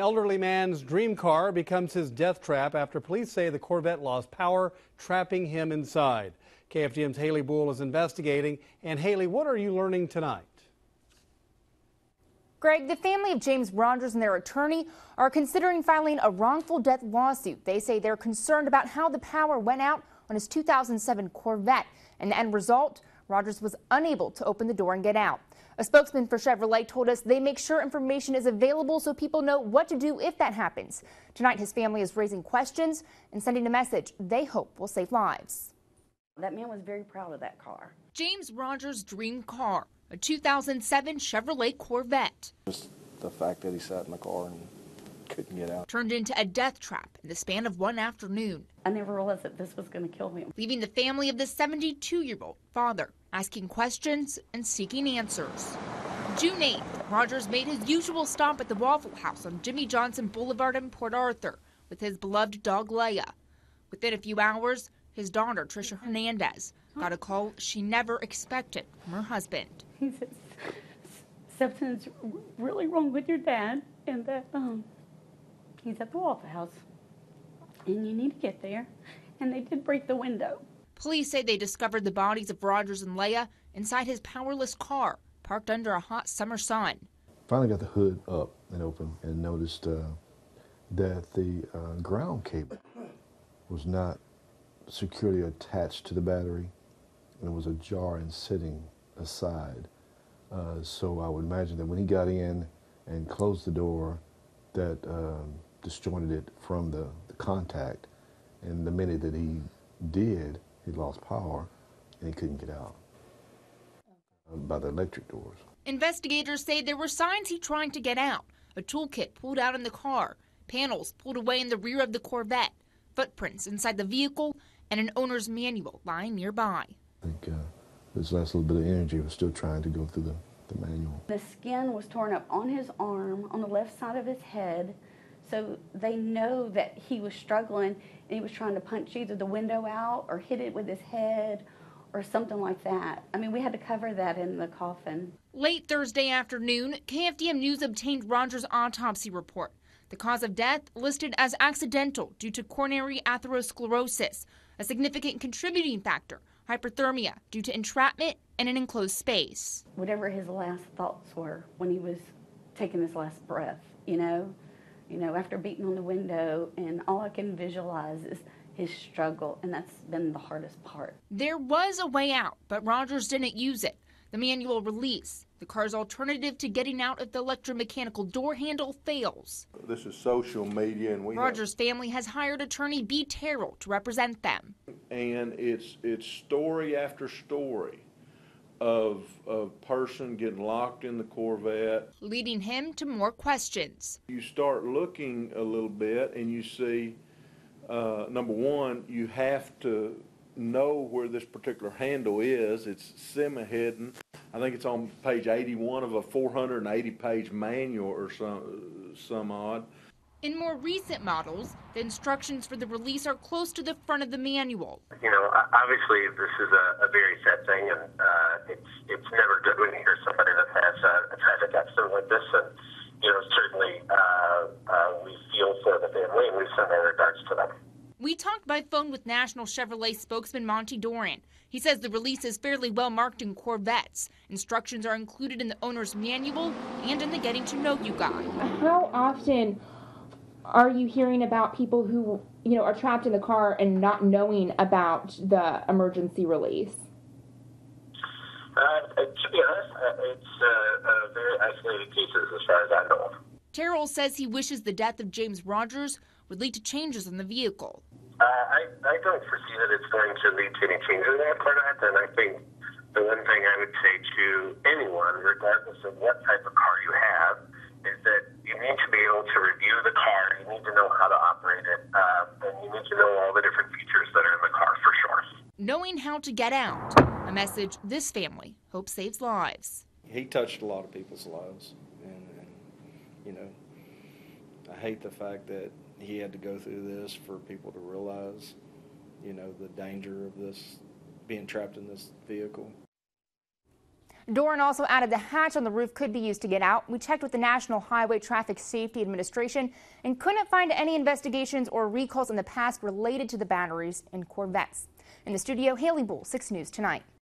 Elderly man's dream car becomes his death trap after police say the Corvette lost power, trapping him inside. KFDM's Haley BullA is investigating. And Haley, what are you learning tonight? Greg, the family of James Rogers and their attorney are considering filing a wrongful death lawsuit. They say they're concerned about how the power went out on his 2007 Corvette. And the end result, Rogers was unable to open the door and get out. A spokesman for Chevrolet told us they make sure information is available so people know what to do if that happens. Tonight, his family is raising questions and sending a message they hope will save lives. That man was very proud of that car. James Rogers' dream car, a 2007 Chevrolet Corvette. Just the fact that he sat in the car and couldn't get out. Turned into a death trap in the span of one afternoon. I never realized that this was going to kill me. Leaving the family of the 72-year-old father asking questions and seeking answers. June 8th, Rogers made his usual stop at the Waffle House on Jimmy Johnson Boulevard in Port Arthur with his beloved dog Leia. Within a few hours, his daughter Tricia Hernandez got a call she never expected from her husband. He says, something's really wrong with your dad, and that he's at the Waffle House, and you need to get there. And they did break the window. Police say they discovered the bodies of Rogers and Leia inside his powerless car, parked under a hot summer sun. Finally got the hood up and open and noticed that the ground cable was not securely attached to the battery, and it was ajar and sitting aside. So I would imagine that when he got in and closed the door, that disjointed it from the contact, and the minute that he did, he lost power and he couldn't get out by the electric doors. Investigators say there were signs he tried to get out. A toolkit pulled out in the car, panels pulled away in the rear of the Corvette, footprints inside the vehicle, and an owner's manual lying nearby. I think this last little bit of energy was still trying to go through the manual. The skin was torn up on his arm, on the left side of his head, so they know that he was struggling and he was trying to punch either the window out or hit it with his head or something like that. I mean, we had to cover that in the coffin. Late Thursday afternoon, KFDM News obtained Rogers' autopsy report. The cause of death listed as accidental due to coronary atherosclerosis, a significant contributing factor, hyperthermia due to entrapment in an enclosed space. Whatever his last thoughts were when he was taking his last breath, you know, after beating on the window, and all I can visualize is his struggle, and that's been the hardest part. There was a way out, but Rogers didn't use it. The manual release, the car's alternative to getting out if the electromechanical door handle fails. This is social media, and Rogers' family has hired attorney Terrell to represent them. And it's story after story of a person getting locked in the Corvette, leading him to more questions. You start looking a little bit and you see, number one, you have to know where this particular handle is. It's semi-hidden. I think it's on page 81 of a 480-page manual or some odd. In more recent models, the instructions for the release are close to the front of the manual. You know, obviously this is a very sad thing, and it's never good when you hear somebody that has a tragic accident like this. And you know, certainly we feel for the family, and we send our regards to them. We talked by phone with National Chevrolet spokesman Monte Doran. He says the release is fairly well marked in Corvettes. Instructions are included in the owner's manual and in the Getting to Know You guide. How often are you hearing about people who, you know, are trapped in the car and not knowing about the emergency release? To be honest, it's very isolated cases as far as I know. Terrell says he wishes the death of James Rogers would lead to changes in the vehicle. I don't foresee that it's going to lead to any changes in that part of it, and I think the one thing I would say to anyone, regardless of what type of car you have, is that you need to be able to review the car, you need to know how to operate it, and you need to know all the different features that are in the car for sure. Knowing how to get out, a message this family hopes saves lives. He touched a lot of people's lives, and you know, I hate the fact that he had to go through this for people to realize, you know, the danger of this, being trapped in this vehicle. Doran also added the hatch on the roof could be used to get out. We checked with the National Highway Traffic Safety Administration and couldn't find any investigations or recalls in the past related to the batteries in Corvettes. In the studio, Haley BullA, 6 News Tonight.